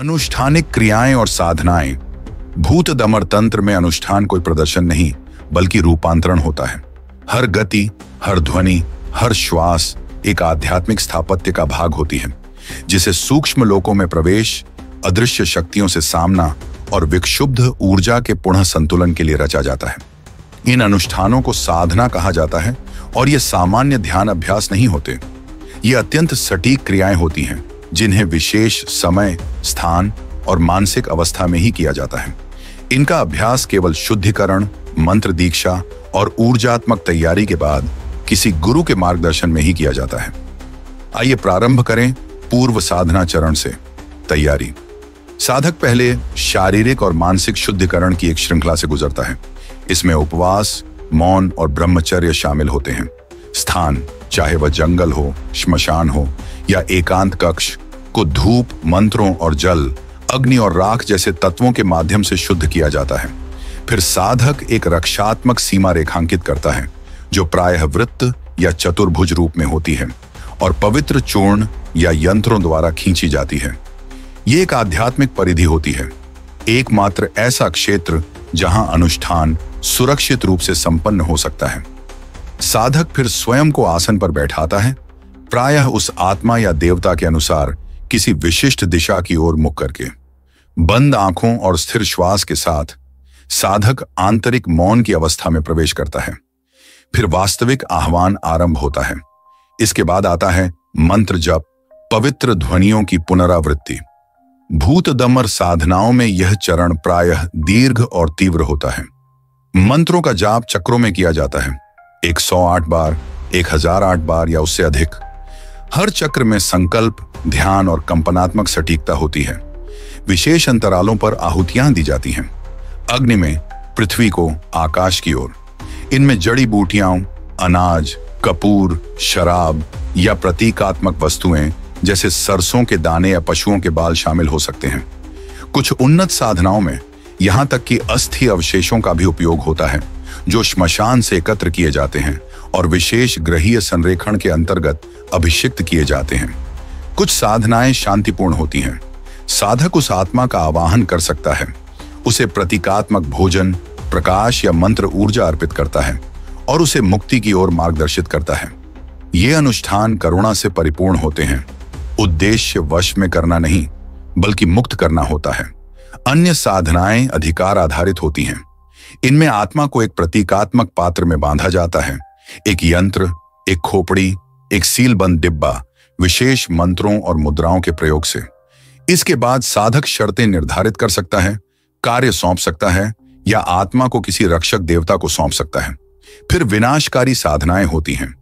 अनुष्ठानिक क्रियाएं और साधनाएं। भूत दमर तंत्र में अनुष्ठान कोई प्रदर्शन नहीं बल्कि रूपांतरण होता है। हर गति, हर ध्वनि, हर श्वास एक आध्यात्मिक स्थापत्य का भाग होती है, जिसे सूक्ष्म लोकों में प्रवेश, अदृश्य शक्तियों से सामना और विक्षुब्ध ऊर्जा के पुनः संतुलन के लिए रचा जाता है। इन अनुष्ठानों को साधना कहा जाता है और ये सामान्य ध्यान अभ्यास नहीं होते। ये अत्यंत सटीक क्रियाएं होती हैं जिन्हें विशेष समय, स्थान और मानसिक अवस्था में ही किया जाता है। इनका अभ्यास केवल शुद्धिकरण, मंत्र दीक्षा और ऊर्जात्मक तैयारी के बाद किसी गुरु के मार्गदर्शन में ही किया जाता है। आइए प्रारंभ करें पूर्व साधना चरण से। तैयारी। साधक पहले शारीरिक और मानसिक शुद्धिकरण की एक श्रृंखला से गुजरता है। इसमें उपवास, मौन और ब्रह्मचर्य शामिल होते हैं। स्थान, चाहे वह जंगल हो, श्मशान हो या एकांत कक्ष, को धूप, मंत्रों और जल, अग्नि और राख जैसे तत्वों के माध्यम से शुद्ध किया जाता है। फिर साधक एक रक्षात्मक सीमा रेखांकित करता है जो प्रायः वृत्त या चतुर्भुज रूप में होती है और पवित्र चूर्ण या यंत्रों द्वारा खींची जाती है। ये एक आध्यात्मिक परिधि होती है, एकमात्र ऐसा क्षेत्र जहां अनुष्ठान सुरक्षित रूप से संपन्न हो सकता है। साधक फिर स्वयं को आसन पर बैठाता है, प्रायः उस आत्मा या देवता के अनुसार किसी विशिष्ट दिशा की ओर मुख करके। बंद आंखों और स्थिर श्वास के साथ साधक आंतरिक मौन की अवस्था में प्रवेश करता है। फिर वास्तविक आह्वान आरंभ होता है। इसके बाद आता है मंत्र जप, पवित्र ध्वनियों की पुनरावृत्ति। भूत दमर साधनाओं में यह चरण प्रायः दीर्घ और तीव्र होता है। मंत्रों का जाप चक्रों में किया जाता है, 108 बार, 1008 बार या उससे अधिक। हर चक्र में संकल्प, ध्यान और कंपनात्मक सटीकता होती है। विशेष अंतरालों पर आहुतियां दी जाती हैं। अग्नि में पृथ्वी को आकाश की ओर। इनमें जड़ी बूटियां, अनाज, कपूर, शराब या प्रतीकात्मक वस्तुएं जैसे सरसों के दाने या पशुओं के बाल शामिल हो सकते हैं। कुछ उन्नत साधनाओं में यहां तक कि अस्थि अवशेषों का भी उपयोग होता है जो श्मशान से एकत्र किए जाते हैं और विशेष ग्रहीय संरेखण के अंतर्गत अभिषिक्त किए जाते हैं। कुछ साधनाएं शांतिपूर्ण होती हैं। साधक उस आत्मा का आवाहन कर सकता है, उसे प्रतीकात्मक भोजन, प्रकाश या मंत्र ऊर्जा अर्पित करता है और उसे मुक्ति की ओर मार्गदर्शित करता है। ये अनुष्ठान करुणा से परिपूर्ण होते हैं। उद्देश्य वश में करना नहीं बल्कि मुक्त करना होता है। अन्य साधनाएं अधिकार आधारित होती हैं। इनमें आत्मा को एक प्रतीकात्मक पात्र में बांधा जाता है, एक यंत्र, एक खोपड़ी, एक सीलबंद डिब्बा, विशेष मंत्रों और मुद्राओं के प्रयोग से। इसके बाद साधक शर्तें निर्धारित कर सकता है, कार्य सौंप सकता है या आत्मा को किसी रक्षक देवता को सौंप सकता है। फिर विनाशकारी साधनाएं होती हैं।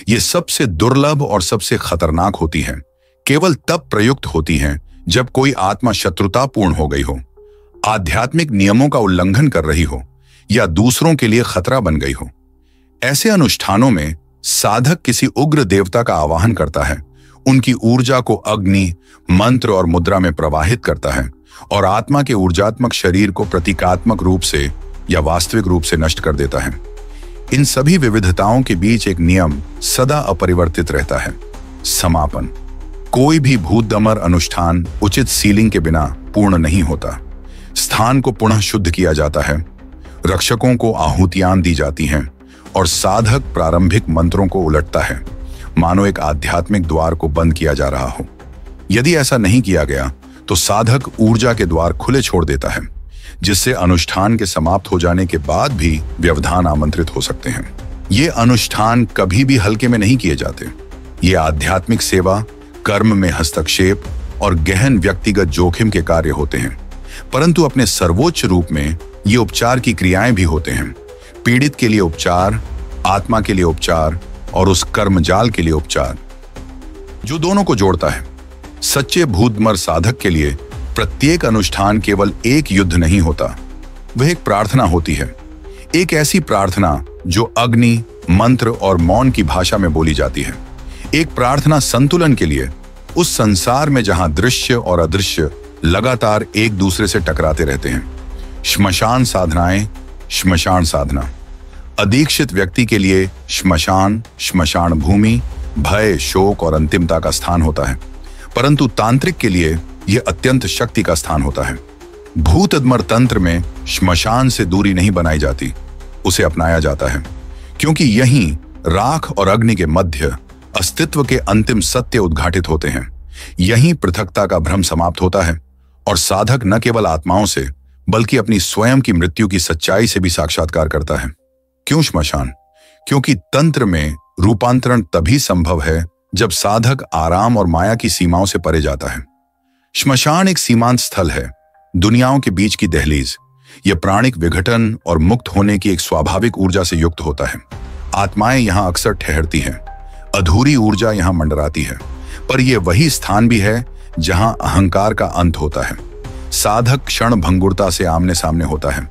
ये सबसे दुर्लभ और सबसे खतरनाक होती हैं। केवल तब प्रयुक्त होती हैं जब कोई आत्मा शत्रुतापूर्ण हो गई हो, आध्यात्मिक नियमों का उल्लंघन कर रही हो या दूसरों के लिए खतरा बन गई हो। ऐसे अनुष्ठानों में साधक किसी उग्र देवता का आवाहन करता है, उनकी ऊर्जा को अग्नि, मंत्र और मुद्रा में प्रवाहित करता है और आत्मा के ऊर्जात्मक शरीर को प्रतीकात्मक रूप से या वास्तविक रूप से नष्ट कर देता है। इन सभी विविधताओं के बीच एक नियम सदा अपरिवर्तित रहता है: समापन। कोई भी भूत दमर अनुष्ठान उचित सीलिंग के बिना पूर्ण नहीं होता। स्थान को पुनः शुद्ध किया जाता है, रक्षकों को आहुतियां दी जाती हैं और साधक प्रारंभिक मंत्रों को उलटता है, मानो एक आध्यात्मिक द्वार को बंद किया जा रहा हो। यदि ऐसा नहीं किया गया तो साधक ऊर्जा के द्वार खुले छोड़ देता है, जिससे अनुष्ठान के समाप्त हो जाने के बाद भी व्यवधान आमंत्रित हो सकते हैं। ये अनुष्ठान कभी भी हल्के में नहीं किए जाते। ये आध्यात्मिक सेवा, कर्म में हस्तक्षेप और गहन व्यक्तिगत जोखिम के कार्य होते हैं, परंतु अपने सर्वोच्च रूप में ये उपचार की क्रियाएं भी होते हैं। पीड़ित के लिए उपचार, आत्मा के लिए उपचार और उस कर्मजाल के लिए उपचार, जो दोनों को जोड़ता है। सच्चे भूतदमर साधक के लिए प्रत्येक अनुष्ठान केवल एक युद्ध नहीं होता, वह एक प्रार्थना होती है। एक ऐसी प्रार्थना जो अग्नि, मंत्र और मौन की भाषा में बोली जाती है। एक प्रार्थना संतुलन के लिए, उस संसार में जहां दृश्य और अदृश्य लगातार एक दूसरे से टकराते रहते हैं। श्मशान साधनाएं। श्मशान साधना अदीक्षित व्यक्ति के लिए श्मशान, श्मशान भूमि, भय, शोक और अंतिमता का स्थान होता है, परंतु तांत्रिक के लिए यह अत्यंत शक्ति का स्थान होता है। भूतदमर तंत्र में श्मशान से दूरी नहीं बनाई जाती, उसे अपनाया जाता है, क्योंकि यहीं राख और अग्नि के मध्य अस्तित्व के अंतिम सत्य उद्घाटित होते हैं। यहीं पृथकता का भ्रम समाप्त होता है और साधक न केवल आत्माओं से बल्कि अपनी स्वयं की मृत्यु की सच्चाई से भी साक्षात्कार करता है। क्यों श्मशान? क्योंकि तंत्र में रूपांतरण तभी संभव है जब साधक आराम और माया की सीमाओं से परे जाता है। श्मशान एक सीमांत स्थल है, दुनियाओं के बीच की दहलीज। यह प्राणिक विघटन और मुक्त होने की एक स्वाभाविक ऊर्जा से युक्त होता है। आत्माएं यहां अक्सर ठहरती हैं, अधूरी ऊर्जा यहां मंडराती है, पर यह वही स्थान भी है जहां अहंकार का अंत होता है। साधक क्षण भंगुरता से आमने सामने होता है।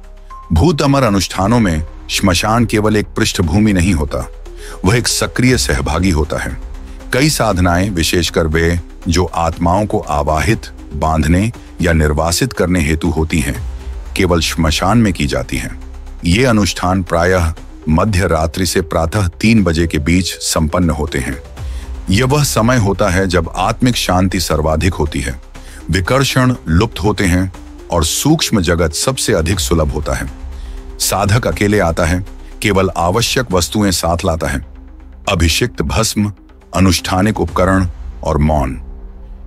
भूत अमर अनुष्ठानों में श्मशान केवल एक पृष्ठभूमि नहीं होता, वह एक सक्रिय सहभागी होता है। कई साधनाएं, विशेषकर वे जो आत्माओं को आवाहित, बांधने या निर्वासित करने हेतु होती हैं, केवल श्मशान में की जाती हैं। ये अनुष्ठान प्रायः मध्य रात्रि से प्रातः 3 बजे के बीच संपन्न होते हैं। यह वह समय होता है जब आत्मिक शांति सर्वाधिक होती है, विकर्षण लुप्त होते हैं और सूक्ष्म जगत सबसे अधिक सुलभ होता है। साधक अकेले आता है, केवल आवश्यक वस्तुएं साथ लाता है, अभिषिक्त भस्म, अनुष्ठानिक उपकरण और मौन।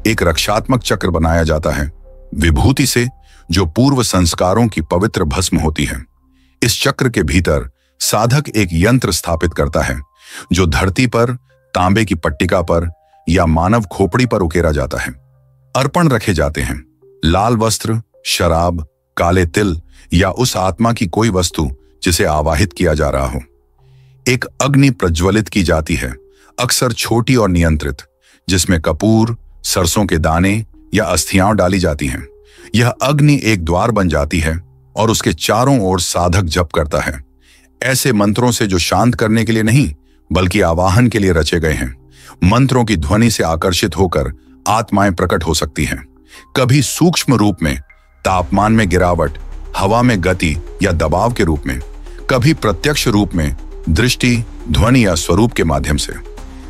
एक रक्षात्मक चक्र बनाया जाता है विभूति से, जो पूर्व संस्कारों की पवित्र भस्म होती है। इस चक्र के भीतर साधक एक यंत्र स्थापित करता है जो धरती पर, तांबे की पट्टिका पर या मानव खोपड़ी पर उकेरा जाता है। अर्पण रखे जाते हैं, लाल वस्त्र, शराब, काले तिल या उस आत्मा की कोई वस्तु जिसे आवाहित किया जा रहा हो। एक अग्नि प्रज्वलित की जाती है, अक्सर छोटी और नियंत्रित, जिसमें कपूर, सरसों के दाने या अस्थियां डाली जाती हैं। यह अग्नि एक द्वार बन जाती है और उसके चारों ओर साधक जप करता है, ऐसे मंत्रों से जो शांत करने के लिए नहीं बल्कि आवाहन के लिए रचे गए हैं। मंत्रों की ध्वनि से आकर्षित होकर आत्माएं प्रकट हो सकती हैं, कभी सूक्ष्म रूप में, तापमान में गिरावट, हवा में गति या दबाव के रूप में, कभी प्रत्यक्ष रूप में, दृष्टि, ध्वनि या स्वरूप के माध्यम से।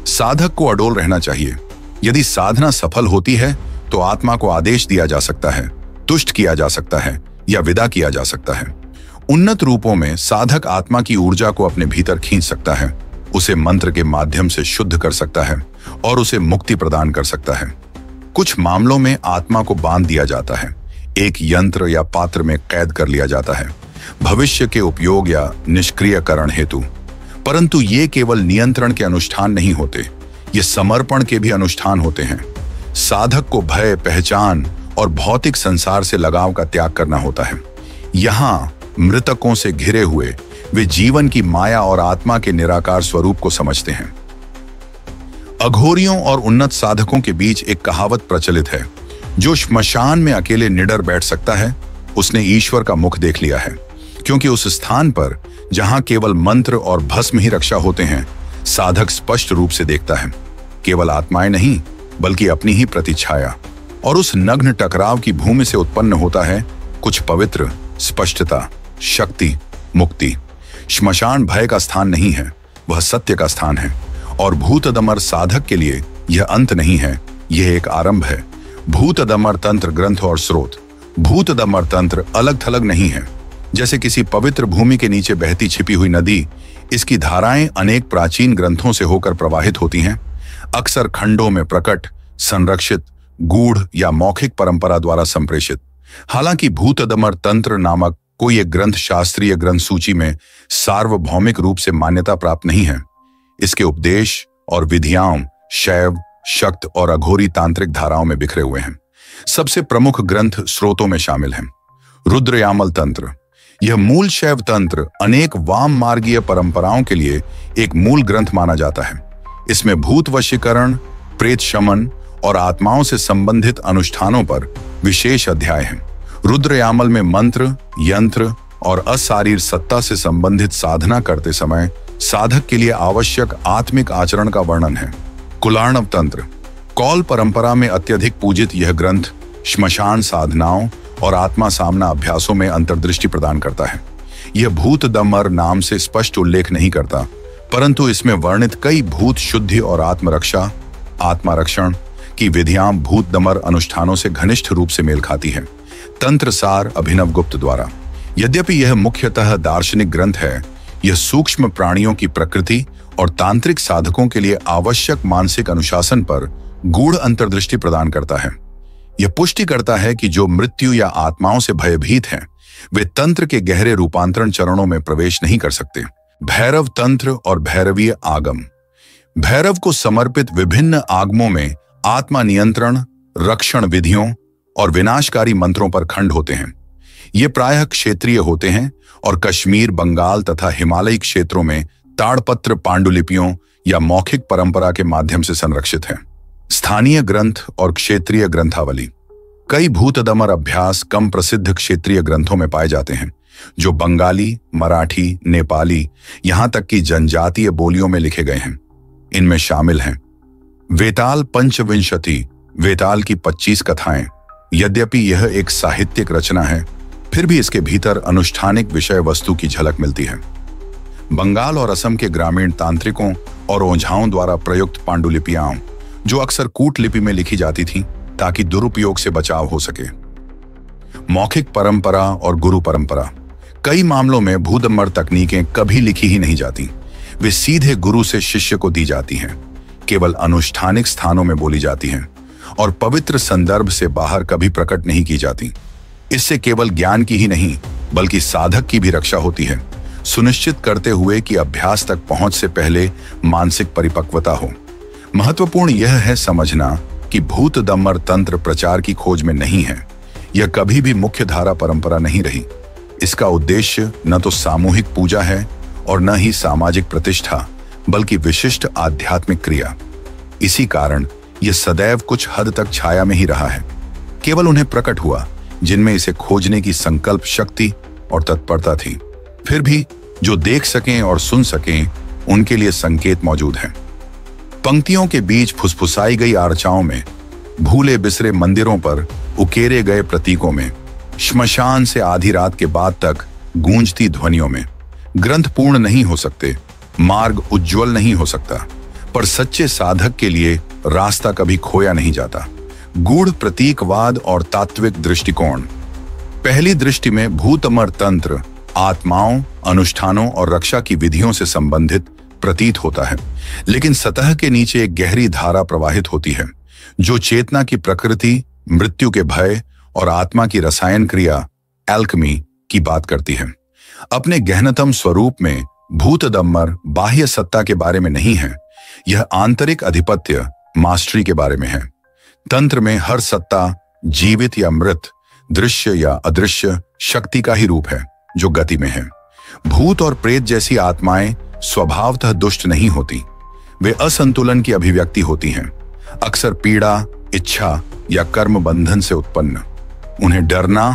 साधक को अडोल रहना चाहिए। यदि साधना सफल होती है तो आत्मा को आदेश दिया जा सकता है, तुष्ट किया जा सकता है या विदा किया जा सकता है। उन्नत रूपों में साधक आत्मा की ऊर्जा को अपने भीतर खींच सकता है, उसे मंत्र के माध्यम से शुद्ध कर सकता है और उसे मुक्ति प्रदान कर सकता है। कुछ मामलों में आत्मा को बांध दिया जाता है, एक यंत्र या पात्र में कैद कर लिया जाता है, भविष्य के उपयोग या निष्क्रियकरण हेतु। परंतु ये केवल नियंत्रण के अनुष्ठान नहीं होते, ये समर्पण के भी अनुष्ठान होते हैं। साधक को भय, पहचान और भौतिक संसार से लगाव का त्याग करना होता है। यहाँ मृतकों से घिरे हुए वे जीवन की माया और आत्मा के निराकार स्वरूप को समझते हैं। अघोरियों और उन्नत साधकों के बीच एक कहावत प्रचलित है, जो श्मशान में अकेले निडर बैठ सकता है, उसने ईश्वर का मुख देख लिया है। क्योंकि उस स्थान पर जहां केवल मंत्र और भस्म ही रक्षा होते हैं, साधक स्पष्ट रूप से देखता है, केवल आत्माएं नहीं बल्कि अपनी ही प्रतिछाया। और उस नग्न टकराव की भूमि से उत्पन्न होता है कुछ पवित्र, स्पष्टता, शक्ति, मुक्ति। श्मशान भय का स्थान नहीं है, वह सत्य का स्थान है। और भूतदमर साधक के लिए यह अंत नहीं है, यह एक आरंभ है। भूतदमर तंत्र ग्रंथ और स्रोत। भूतदमर तंत्र अलग थलग नहीं है, जैसे किसी पवित्र भूमि के नीचे बहती छिपी हुई नदी। इसकी धाराएं अनेक प्राचीन ग्रंथों से होकर प्रवाहित होती हैं, अक्सर खंडों में प्रकट, संरक्षित, गूढ़ या मौखिक परंपरा द्वारा संप्रेषित। हालांकि भूतदमर तंत्र नामक कोई एक ग्रंथ शास्त्रीय ग्रंथ सूची में सार्वभौमिक रूप से मान्यता प्राप्त नहीं है। इसके उपदेश और विधियां शैव, शक्त और अघोरी तांत्रिक धाराओं में बिखरे हुए हैं। सबसे प्रमुख ग्रंथ स्रोतों में शामिल हैं। रुद्रयामल तंत्र। यह मूल शैव तंत्र अनेक वाम मार्गीय परंपराओं के लिए एक मूल ग्रंथ माना जाता है। इसमें भूत वशीकरण, प्रेत शमन और आत्माओं से संबंधित अनुष्ठानों पर विशेष अध्याय हैं। रुद्रयामल में मंत्र, यंत्र और अशारीर सत्ता से संबंधित साधना करते समय साधक के लिए आवश्यक आत्मिक आचरण का वर्णन है। कुलार्णव तंत्र। कौल परंपरा में अत्यधिक पूजित यह ग्रंथ श्मशान साधनाओं और आत्मा सामना अभ्यासों में अंतर्दृष्टि प्रदान करता है। यह भूतदमर नाम से स्पष्ट उल्लेख नहीं करता, परंतु इसमें वर्णित कई भूत शुद्धि और आत्मरक्षा, आत्मारक्षण, की विधियां भूत दमर अनुष्ठानों से घनिष्ठ रूप से मेल खाती है। तंत्र सार अभिनव गुप्त द्वारा। यद्यपि यह मुख्यतः दार्शनिक ग्रंथ है, यह सूक्ष्म प्राणियों की प्रकृति और तांत्रिक साधकों के लिए आवश्यक मानसिक अनुशासन पर गूढ़ अंतर्दृष्टि प्रदान करता है। यह पुष्टि करता है कि जो मृत्यु या आत्माओं से भयभीत हैं, वे तंत्र के गहरे रूपांतरण चरणों में प्रवेश नहीं कर सकते। भैरव तंत्र और भैरवीय आगम। भैरव को समर्पित विभिन्न आगमों में आत्मा नियंत्रण, रक्षण विधियों और विनाशकारी मंत्रों पर खंड होते हैं। ये प्रायः क्षेत्रीय होते हैं और कश्मीर, बंगाल तथा हिमालयी क्षेत्रों में ताड़पत्र पांडुलिपियों या मौखिक परंपरा के माध्यम से संरक्षित हैं। स्थानीय ग्रंथ और क्षेत्रीय ग्रंथावली। कई भूतदमर अभ्यास कम प्रसिद्ध क्षेत्रीय ग्रंथों में पाए जाते हैं, जो बंगाली, मराठी, नेपाली, यहां तक कि जनजातीय बोलियों में लिखे गए हैं। इनमें शामिल हैं वेताल पंचविंशति, वेताल की 25 कथाएं। यद्यपि यह एक साहित्यिक रचना है, फिर भी इसके भीतर अनुष्ठानिक विषय वस्तु की झलक मिलती है। बंगाल और असम के ग्रामीण तांत्रिकों और ओझाओं द्वारा प्रयुक्त पांडुलिपियां, जो अक्सर कूटलिपि में लिखी जाती थीं ताकि दुरुपयोग से बचाव हो सके। मौखिक परंपरा और गुरु परंपरा। कई मामलों में भूतदमर तकनीकें कभी लिखी ही नहीं जाती, वे सीधे गुरु से शिष्य को दी जाती हैं, केवल अनुष्ठानिक स्थानों में बोली जाती हैं और पवित्र संदर्भ से बाहर कभी प्रकट नहीं की जाती। इससे केवल ज्ञान की ही नहीं बल्कि साधक की भी रक्षा होती है, सुनिश्चित करते हुए कि अभ्यास तक पहुंच से पहले मानसिक परिपक्वता हो। महत्वपूर्ण यह है समझना कि भूतदमर तंत्र प्रचार की खोज में नहीं है। यह कभी भी मुख्य धारा परंपरा नहीं रही। इसका उद्देश्य न तो सामूहिक पूजा है और न ही सामाजिक प्रतिष्ठा, बल्कि विशिष्ट आध्यात्मिक क्रिया। इसी कारण यह सदैव कुछ हद तक छाया में ही रहा है। केवल उन्हें प्रकट हुआ जिनमें इसे खोजने की संकल्प शक्ति और तत्परता थी। फिर भी जो देख सकें और सुन सकें, उनके लिए संकेत मौजूद हैं। पंक्तियों के बीच फुसफुसाई गई आर्चाओं में, भूले बिसरे मंदिरों पर उकेरे गए प्रतीकों में, श्मशान से आधी रात के बाद तक गूंजती ध्वनियों में। ग्रंथ पूर्ण नहीं हो सकते, मार्ग उज्जवल नहीं हो सकता, पर सच्चे साधक के लिए रास्ता कभी खोया नहीं जाता। गूढ़ प्रतीकवाद और तात्विक दृष्टिकोण। पहली दृष्टि में भूतदमर तंत्र आत्माओं, अनुष्ठानों और रक्षा की विधियों से संबंधित प्रतीत होता है, लेकिन सतह के नीचे एक गहरी धारा प्रवाहित होती है जो चेतना की प्रकृति, मृत्यु के भय और आत्मा की रसायन क्रिया एल्केमी की बात करती है। अपने गहनतम स्वरूप में भूतदमर बाह्य सत्ता के बारे में नहीं है, यह आंतरिक अधिपत्य, मास्टरी के बारे में है। तंत्र में हर सत्ता जीवित या मृत, दृश्य या अदृश्य शक्ति का ही रूप है जो गति में है। भूत और प्रेत जैसी आत्माएं स्वभावतः दुष्ट नहीं होती, वे असंतुलन की अभिव्यक्ति होती हैं, अक्सर पीड़ा, इच्छा या कर्म बंधन से उत्पन्न। उन्हें डरना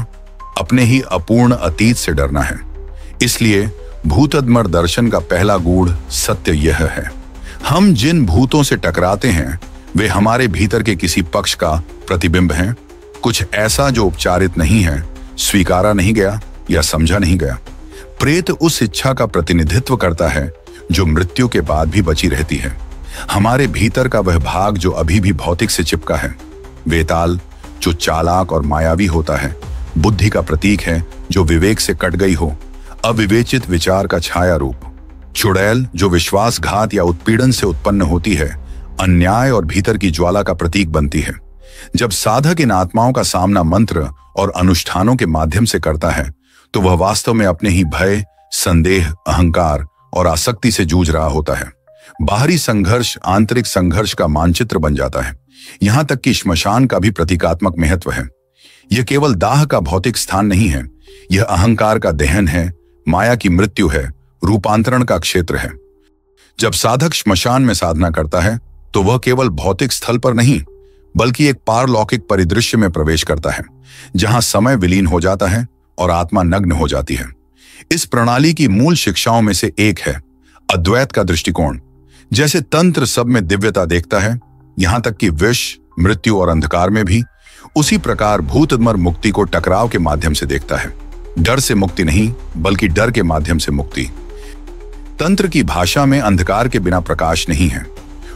अपने ही अपूर्ण अतीत से डरना है। इसलिए भूतदमर दर्शन का पहला गूढ़ सत्य यह है, हम जिन भूतों से टकराते हैं वे हमारे भीतर के किसी पक्ष का प्रतिबिंब हैं, कुछ ऐसा जो उपचारित नहीं है, स्वीकारा नहीं गया या समझा नहीं गया। प्रेत उस इच्छा का प्रतिनिधित्व करता है जो मृत्यु के बाद भी बची रहती है, हमारे भीतर का वह भाग जो अभी भी भौतिक से चिपका है। वेताल जो चालाक और मायावी होता है, बुद्धि का प्रतीक है जो विवेक से कट गई हो, अविवेचित विचार का छाया रूप। चुड़ैल जो विश्वासघात या उत्पीड़न से उत्पन्न होती है, अन्याय और भीतर की ज्वाला का प्रतीक बनती है। जब साधक इन आत्माओं का सामना मंत्र और अनुष्ठानों के माध्यम से करता है तो वह वास्तव में अपने ही भय, संदेह, अहंकार और आसक्ति से जूझ रहा होता है। बाहरी संघर्ष आंतरिक संघर्ष का मानचित्र बन जाता है। यहां तक कि श्मशान का भी प्रतीकात्मक महत्व है। यह केवल दाह का भौतिक स्थान नहीं है, यह अहंकार का दहन है, माया की मृत्यु है, रूपांतरण का क्षेत्र है। जब साधक श्मशान में साधना करता है तो वह केवल भौतिक स्थल पर नहीं बल्कि एक पारलौकिक परिदृश्य में प्रवेश करता है, जहां समय विलीन हो जाता है और आत्मा नग्न हो जाती है। इस प्रणाली की मूल शिक्षाओं में से एक है अद्वैत का दृष्टिकोण। जैसे तंत्र सब में दिव्यता देखता है, यहां तक कि विष, मृत्यु और अंधकार में भी, उसी प्रकार भूतदमर मुक्ति को टकराव के माध्यम से देखता है। डर से मुक्ति नहीं बल्कि डर के माध्यम से मुक्ति। तंत्र की भाषा में अंधकार के बिना प्रकाश नहीं है।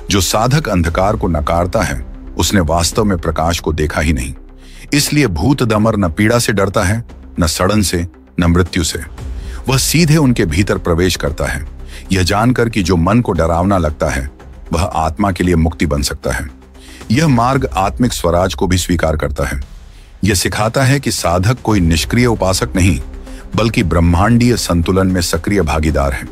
जो साधक अंधकार को नकारता है उसने वास्तव में प्रकाश को देखा ही नहीं। इसलिए भूत दमर न पीड़ा से डरता है, न सड़न से, न मृत्यु से। वह सीधे उनके भीतर प्रवेश करता है, यह जानकर कि जो मन को डरावना लगता है वह आत्मा के लिए मुक्ति बन सकता है। यह मार्ग आत्मिक स्वराज को भी स्वीकार करता है। यह सिखाता है कि साधक कोई निष्क्रिय उपासक नहीं, बल्कि ब्रह्मांडीय संतुलन में सक्रिय भागीदार है।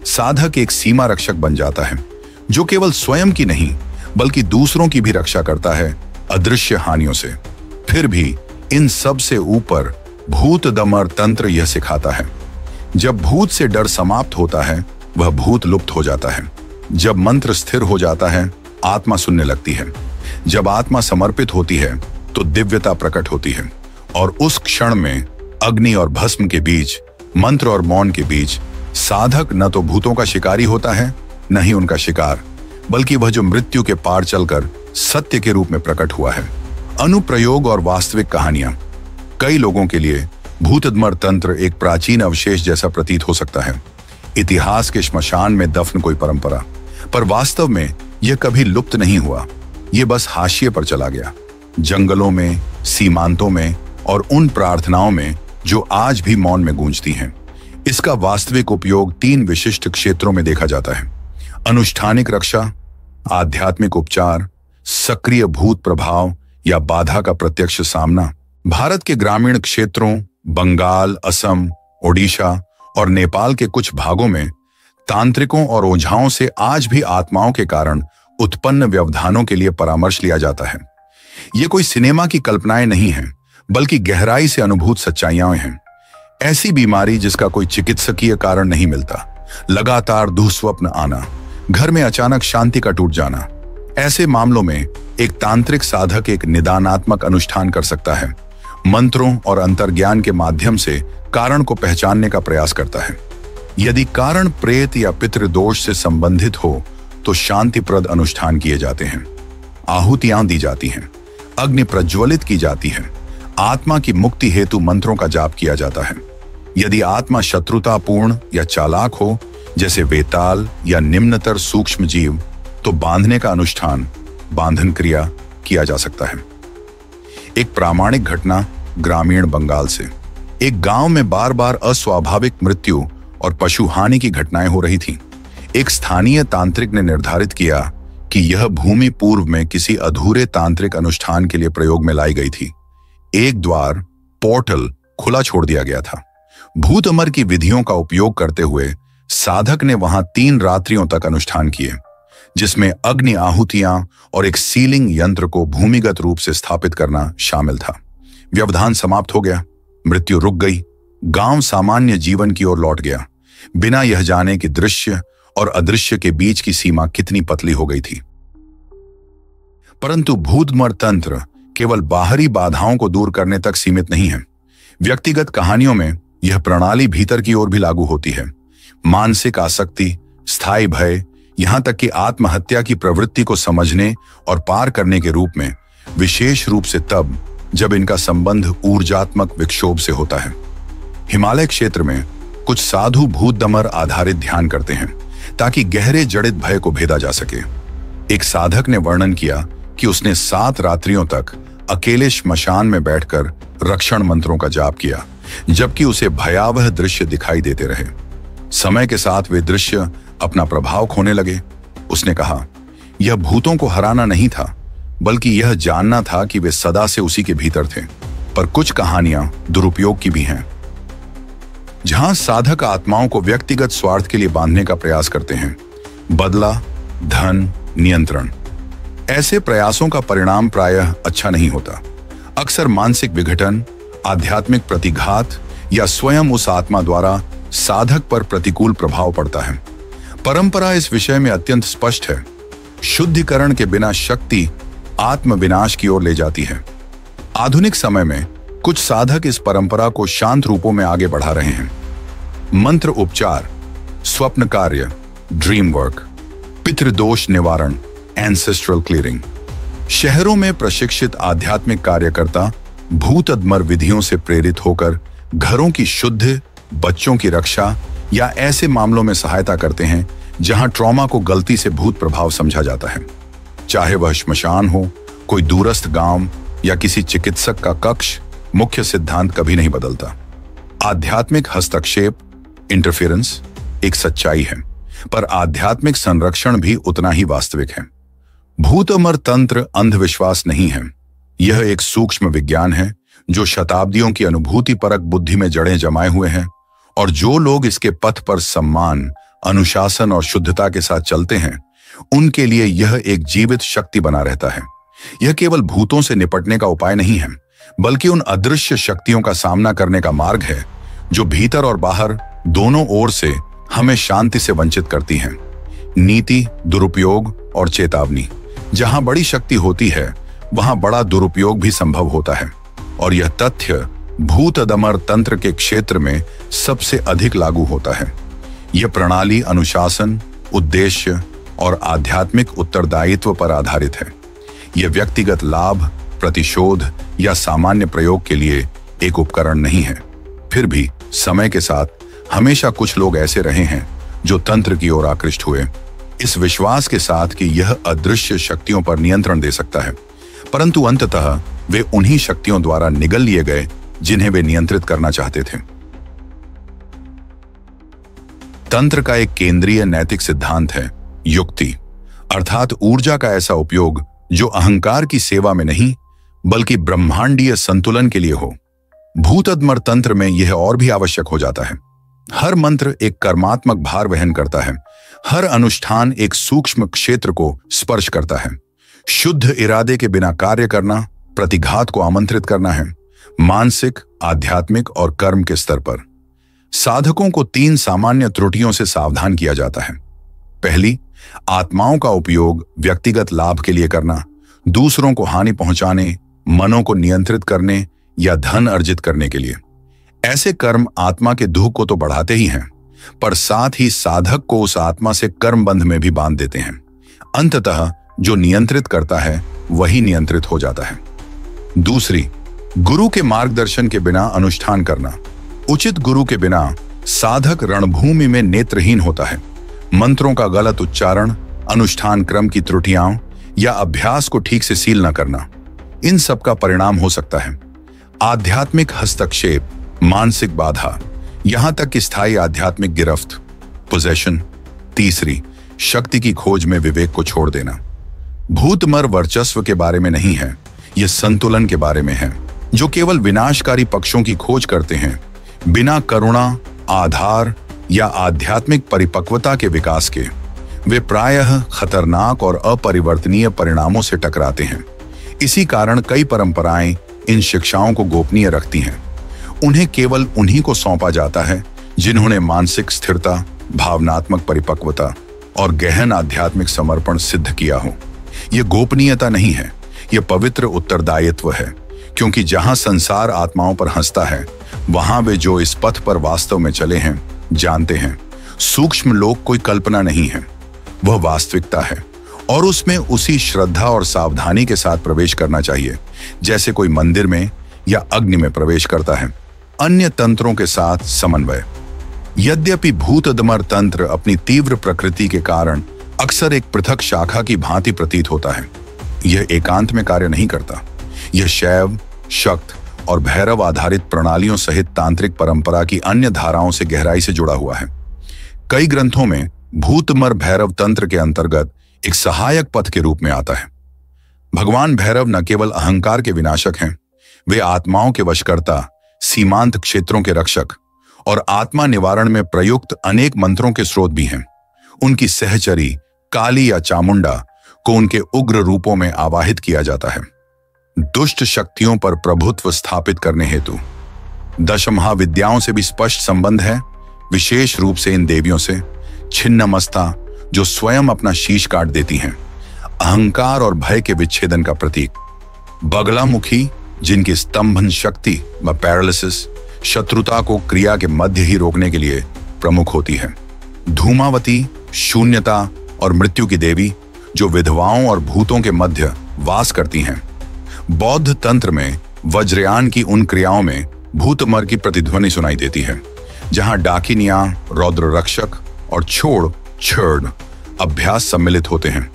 साधक एक सीमा रक्षक बन जाता है, जो केवल स्वयं की नहीं बल्कि दूसरों की भी रक्षा करता है अदृश्य हानियों से। फिर भी इन सब से ऊपर भूत दमर तंत्र यह सिखाता है, जब भूत से डर समाप्त होता है वह भूत लुप्त हो जाता है। जब मंत्र स्थिर हो जाता है आत्मा सुनने लगती है। जब आत्मा समर्पित होती है तो दिव्यता प्रकट होती है, और उस क्षण में अग्नि और भस्म के बीच, मंत्र और मौन के बीच, साधक न तो भूतों का शिकारी होता है न ही उनका शिकार, बल्कि वह जो मृत्यु के पार चलकर सत्य के रूप में प्रकट हुआ है। अनुप्रयोग और वास्तविक कहानियां। कई लोगों के लिए भूतदमर तंत्र एक प्राचीन अवशेष जैसा प्रतीत हो सकता है, इतिहास के श्मशान में दफन कोई परंपरा, पर वास्तव में यह कभी लुप्त नहीं हुआ। यह बस हाशिए पर चला गया, जंगलों में, सीमांतों में और उन प्रार्थनाओं में जो आज भी मौन में गूंजती हैं। इसका वास्तविक उपयोग 3 विशिष्ट क्षेत्रों में देखा जाता है: अनुष्ठानिक रक्षा, आध्यात्मिक उपचार, सक्रिय भूत प्रभाव या बाधा का प्रत्यक्ष सामना। भारत के ग्रामीण क्षेत्रों, बंगाल, असम, ओडिशा और नेपाल के कुछ भागों में तांत्रिकों और ओझाओं से आज भी आत्माओं के कारण उत्पन्न व्यवधानों के लिए परामर्श लिया जाता है। ये कोई सिनेमा की कल्पनाएं नहीं हैं, बल्कि गहराई से अनुभूत सच्चाइयां हैं। ऐसी बीमारी जिसका कोई चिकित्सकीय कारण नहीं मिलता, लगातार दुःस्वप्न आना, घर में अचानक शांति का टूट जाना। ऐसे मामलों में एक तांत्रिक साधक एक निदानात्मक अनुष्ठान कर सकता है, मंत्रों और अंतर्ज्ञान के माध्यम से कारण को पहचानने का प्रयास करता है। यदि कारण प्रेत या पितृदोष से संबंधित हो तो शांतिप्रद अनुष्ठान किए जाते हैं, आहुतियां दी जाती हैं, अग्नि प्रज्वलित की जाती है, आत्मा की मुक्ति हेतु मंत्रों का जाप किया जाता है। यदि आत्मा शत्रुतापूर्ण या चालाक हो, जैसे वेताल या निम्नतर सूक्ष्म जीव, तो बांधने का अनुष्ठान, बांधन क्रिया किया जा सकता है। एक प्रामाणिक घटना ग्रामीण बंगाल से। एक गांव में बार बार अस्वाभाविक मृत्यु और पशु हानि की घटनाएं हो रही थीं। एक स्थानीय तांत्रिक ने निर्धारित किया कि यह भूमि पूर्व में किसी अधूरे तांत्रिक अनुष्ठान के लिए प्रयोग में लाई गई थी। एक द्वार, पोर्टल खुला छोड़ दिया गया था। भूत अमर की विधियों का उपयोग करते हुए साधक ने वहां 3 रात्रियों तक अनुष्ठान किए, जिसमें अग्नि आहुतियां और एक सीलिंग यंत्र को भूमिगत रूप से स्थापित करना शामिल था। व्यवधान समाप्त हो गया, मृत्यु रुक गई, गांव सामान्य जीवन की ओर लौट गया, बिना यह जाने कि दृश्य और अदृश्य के बीच की सीमा कितनी पतली हो गई थी। परंतु भूतदमर तंत्र केवल बाहरी बाधाओं को दूर करने तक सीमित नहीं है। व्यक्तिगत कहानियों में यह प्रणाली भीतर की ओर भी लागू होती है। मानसिक आसक्ति, स्थायी भय, यहां तक कि आत्महत्या की प्रवृत्ति को समझने और पार करने के रूप में, विशेष रूप से तब जब इनका संबंध ऊर्जात्मक विक्षोभ से होता है। हिमालय क्षेत्र में कुछ साधु भूतदमर आधारित ध्यान करते हैं ताकि गहरे जड़ित भय को भेदा जा सके। एक साधक ने वर्णन किया कि उसने 7 रात्रियों तक अकेले श्मशान में बैठकर रक्षण मंत्रों का जाप किया, जबकि उसे भयावह दृश्य दिखाई देते रहे। समय के साथ वे दृश्य अपना प्रभाव खोने लगे। उसने कहा, यह भूतों को हराना नहीं था, बल्कि यह जानना था कि वे सदा से उसी के भीतर थे। पर कुछ कहानियां दुरुपयोग की भी हैं, जहां साधक आत्माओं को व्यक्तिगत स्वार्थ के लिए बांधने का प्रयास करते हैं। बदला, धन, नियंत्रण। ऐसे प्रयासों का परिणाम प्रायः अच्छा नहीं होता। अक्सर मानसिक विघटन, आध्यात्मिक प्रतिघात या स्वयं उस आत्मा द्वारा साधक पर प्रतिकूल प्रभाव पड़ता है। परंपरा इस विषय में अत्यंत स्पष्ट है। शुद्धिकरण के बिना शक्ति आत्मविनाश की ओर ले जाती है। आधुनिक समय में कुछ साधक इस परंपरा को शांत रूपों में आगे बढ़ा रहे हैं। मंत्र उपचार, स्वप्न कार्य, ड्रीम वर्क, पितृदोष निवारण, एंसेस्ट्रल क्लियरिंग। शहरों में प्रशिक्षित आध्यात्मिक कार्यकर्ता भूतदमर विधियों से प्रेरित होकर घरों की शुद्ध, बच्चों की रक्षा या ऐसे मामलों में सहायता करते हैं जहां ट्रॉमा को गलती से भूत प्रभाव समझा जाता है। चाहे वह श्मशान हो, कोई दूरस्थ गांव या किसी चिकित्सक का कक्ष मुख्य सिद्धांत कभी नहीं बदलता। आध्यात्मिक हस्तक्षेप, इंटरफेरेंस, एक सच्चाई है, पर आध्यात्मिक संरक्षण भी उतना ही वास्तविक है। भूत अमर तंत्र अंधविश्वास नहीं है, यह एक सूक्ष्म विज्ञान है जो शताब्दियों की अनुभूति परक बुद्धि में जड़ें जमाए हुए हैं, और जो लोग इसके पथ पर सम्मान, अनुशासन और शुद्धता के साथ चलते हैं, उनके लिए यह एक जीवित शक्ति बना रहता है। यह केवल भूतों से निपटने का उपाय नहीं है, बल्कि उन अदृश्य शक्तियों का सामना करने का मार्ग है जो भीतर और बाहर दोनों ओर से हमें शांति से वंचित करती हैं। नीति, दुरुपयोग और चेतावनी। जहां बड़ी शक्ति होती है वहां बड़ा दुरुपयोग भी संभव होता है, और यह तथ्य भूत दमर तंत्र के क्षेत्र में सबसे अधिक लागू होता है। यह प्रणाली अनुशासन, उद्देश्य और आध्यात्मिक उत्तरदायित्व पर आधारित है। यह व्यक्तिगत लाभ, प्रतिशोध या सामान्य प्रयोग के लिए एक उपकरण नहीं है। फिर भी समय के साथ हमेशा कुछ लोग ऐसे रहे हैं जो तंत्र की ओर आकृष्ट हुए, इस विश्वास के साथ कि यह अदृश्य शक्तियों पर नियंत्रण दे सकता है, परंतु अंततः वे उन्हीं शक्तियों द्वारा निगल लिए गए जिन्हें वे नियंत्रित करना चाहते थे। तंत्र का एक केंद्रीय नैतिक सिद्धांत है युक्ति, अर्थात ऊर्जा का ऐसा उपयोग जो अहंकार की सेवा में नहीं बल्कि ब्रह्मांडीय संतुलन के लिए हो। भूतदमर तंत्र में यह और भी आवश्यक हो जाता है। हर मंत्र एक कर्मात्मक भार वहन करता है, हर अनुष्ठान एक सूक्ष्म क्षेत्र को स्पर्श करता है। शुद्ध इरादे के बिना कार्य करना प्रतिघात को आमंत्रित करना है, मानसिक, आध्यात्मिक और कर्म के स्तर पर। साधकों को 3 सामान्य त्रुटियों से सावधान किया जाता है। पहली, आत्माओं का उपयोग व्यक्तिगत लाभ के लिए करना, दूसरों को हानि पहुंचाने, मनों को नियंत्रित करने या धन अर्जित करने के लिए। ऐसे कर्म आत्मा के दुख को तो बढ़ाते ही हैं, पर साथ ही साधक को उस आत्मा से कर्म बंध में भी बांध देते हैं। अंततः जो नियंत्रित करता है वही नियंत्रित हो जाता है। दूसरी, गुरु के मार्गदर्शन के बिना अनुष्ठान करना। उचित गुरु के बिना साधक रणभूमि में नेत्रहीन होता है। मंत्रों का गलत उच्चारण, अनुष्ठान क्रम की त्रुटियां या अभ्यास को ठीक से सील न करना, इन सब का परिणाम हो सकता है आध्यात्मिक हस्तक्षेप, मानसिक बाधा, यहां तक कि स्थायी आध्यात्मिक गिरफ्त, पोजेशन। तीसरी, शक्ति की खोज में विवेक को छोड़ देना। भूतमर वर्चस्व के बारे में नहीं है, यह संतुलन के बारे में है। जो केवल विनाशकारी पक्षों की खोज करते हैं, बिना करुणा, आधार या आध्यात्मिक परिपक्वता के विकास के, वे प्रायः खतरनाक और अपरिवर्तनीय परिणामों से टकराते हैं। इसी कारण कई परंपराएं इन शिक्षाओं को गोपनीय रखती हैं। उन्हें केवल उन्हीं को सौंपा जाता है जिन्होंने मानसिक स्थिरता, भावनात्मक परिपक्वता और गहन आध्यात्मिक समर्पण सिद्ध किया हो। यह गोपनीयता नहीं है, यह पवित्र उत्तरदायित्व है, क्योंकि जहां संसार आत्माओं पर हंसता है, वहां वे जो इस पथ पर वास्तव में चले हैं जानते हैं। सूक्ष्म लोक कोई कल्पना नहीं है, वह वास्तविकता है, और उसमें उसी श्रद्धा और सावधानी के साथ प्रवेश करना चाहिए जैसे कोई मंदिर में या अग्नि में प्रवेश करता है। अन्य तंत्रों के साथ समन्वय। यद्यपि भूतदमर तंत्र अपनी तीव्र प्रकृति के कारण अक्सर एक पृथक शाखा की भांति प्रतीत होता है, यह एकांत में कार्य नहीं करता। यह शैव, शक्त और भैरव आधारित प्रणालियों सहित तांत्रिक परंपरा की अन्य धाराओं से गहराई से जुड़ा हुआ है। कई ग्रंथों में भूतमर भैरव तंत्र के अंतर्गत एक सहायक पथ के रूप में आता है। भगवान भैरव न केवल अहंकार के विनाशक हैं, वे आत्माओं के वशकर्ता, सीमांत क्षेत्रों के रक्षक और आत्मा निवारण में प्रयुक्त अनेक मंत्रों के स्रोत भी हैं। उनकी सहचरी काली या चामुंडा को उनके उग्र रूपों में आवाहित किया जाता है, दुष्ट शक्तियों पर प्रभुत्व स्थापित करने हेतु। दशमहाविद्याओं से भी स्पष्ट संबंध है, विशेष रूप से इन देवियों से। छिन्नमस्ता, जो स्वयं अपना शीश काट देती हैं, अहंकार और भय के विच्छेदन का प्रतीक। बगलामुखी, जिनकी स्तंभन शक्ति व पैरालिसिस शत्रुता को क्रिया के मध्य ही रोकने के लिए प्रमुख होती है। धूमावती, शून्यता और मृत्यु की देवी, जो विधवाओं और भूतों के मध्य वास करती हैं। बौद्ध तंत्र में वज्रयान की उन क्रियाओं में भूतमर की प्रतिध्वनि सुनाई देती है, जहां डाकिनियां, रौद्र रक्षक और छड़ अभ्यास सम्मिलित होते हैं,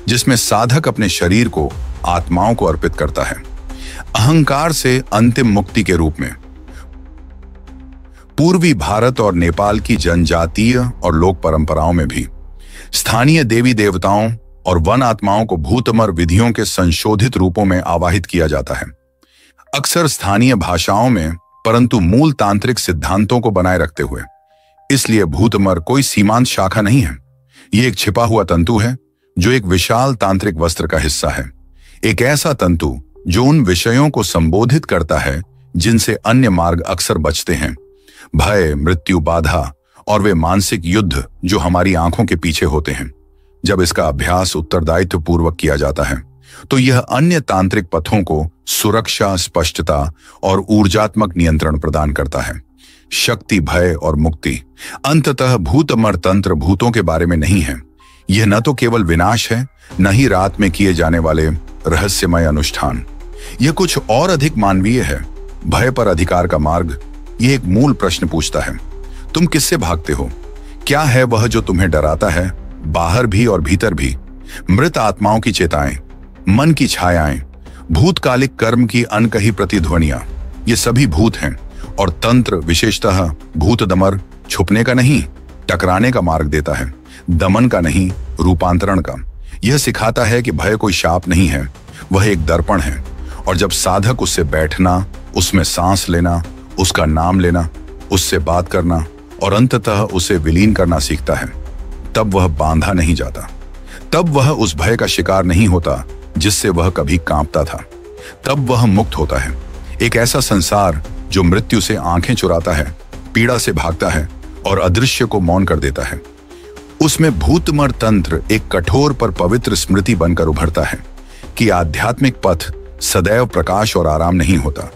जिसमें साधक अपने शरीर को आत्माओं को अर्पित करता है, अहंकार से अंतिम मुक्ति के रूप में। पूर्वी भारत और नेपाल की जनजातीय और लोक परंपराओं में भी स्थानीय देवी देवताओं और वन आत्माओं को भूतमर विधियों के संशोधित रूपों में आवाहित किया जाता है, अक्सर स्थानीय भाषाओं में, परंतु मूल तांत्रिक सिद्धांतों को बनाए रखते हुए। इसलिए भूतमर कोई सीमांत शाखा नहीं है, ये एक छिपा हुआ तंतु है जो एक विशाल तांत्रिक वस्त्र का हिस्सा है, एक ऐसा तंतु जो उन विषयों को संबोधित करता है जिनसे अन्य मार्ग अक्सर बचते हैं, भय, मृत्यु, बाधा और वे मानसिक युद्ध जो हमारी आंखों के पीछे होते हैं। जब इसका अभ्यास उत्तरदायित्व पूर्वक किया जाता है तो यह अन्य तांत्रिक पथों को सुरक्षा, स्पष्टता और ऊर्जात्मक नियंत्रण प्रदान करता है। शक्ति, भय और मुक्ति। अंततः भूतमर तंत्र भूतों के बारे में नहीं है, यह न तो केवल विनाश है, न ही रात में किए जाने वाले रहस्यमय अनुष्ठान। यह कुछ और अधिक मानवीय है। भय पर अधिकार का मार्ग यह एक मूल प्रश्न पूछता है, तुम किससे भागते हो? क्या है वह जो तुम्हें डराता है, बाहर भी और भीतर भी? मृत आत्माओं की चेताएं, मन की छायाएं, भूतकालिक कर्म की अनकही प्रतिध्वनियां, ये सभी भूत हैं। और तंत्र विशेषतः भूत दमर छुपने का नहीं, टकराने का मार्ग देता है, दमन का नहीं, रूपांतरण का। यह सिखाता है कि भय कोई शाप नहीं है, वह एक दर्पण है, और जब साधक उससे बैठना, उसमें सांस लेना, उसका नाम लेना, उससे बात करना और अंततः उसे विलीन करना सीखता है, तब वह बांधा नहीं जाता। तब वह उस भय का शिकार नहीं होता जिससे वह कभी कांपता था। तब वह मुक्त होता है। एक ऐसा संसार जो मृत्यु से आंखें चुराता है, पीड़ा से भागता है और अदृश्य को मौन कर देता है। उसमें भूतमर तंत्र एक कठोर पर पवित्र स्मृति बनकर उभरता है कि आध्यात्मिक पथ सदैव प्रकाश और आराम नहीं होता,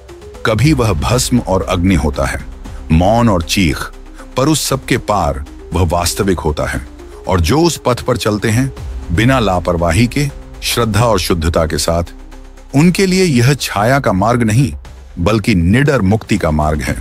कभी वह भस्म और अग्नि होता है, मौन और चीख, पर उस सब के पार वह वास्तविक होता है। और जो उस पथ पर चलते हैं बिना लापरवाही के, श्रद्धा और शुद्धता के साथ, उनके लिए यह छाया का मार्ग नहीं बल्कि निडर मुक्ति का मार्ग है।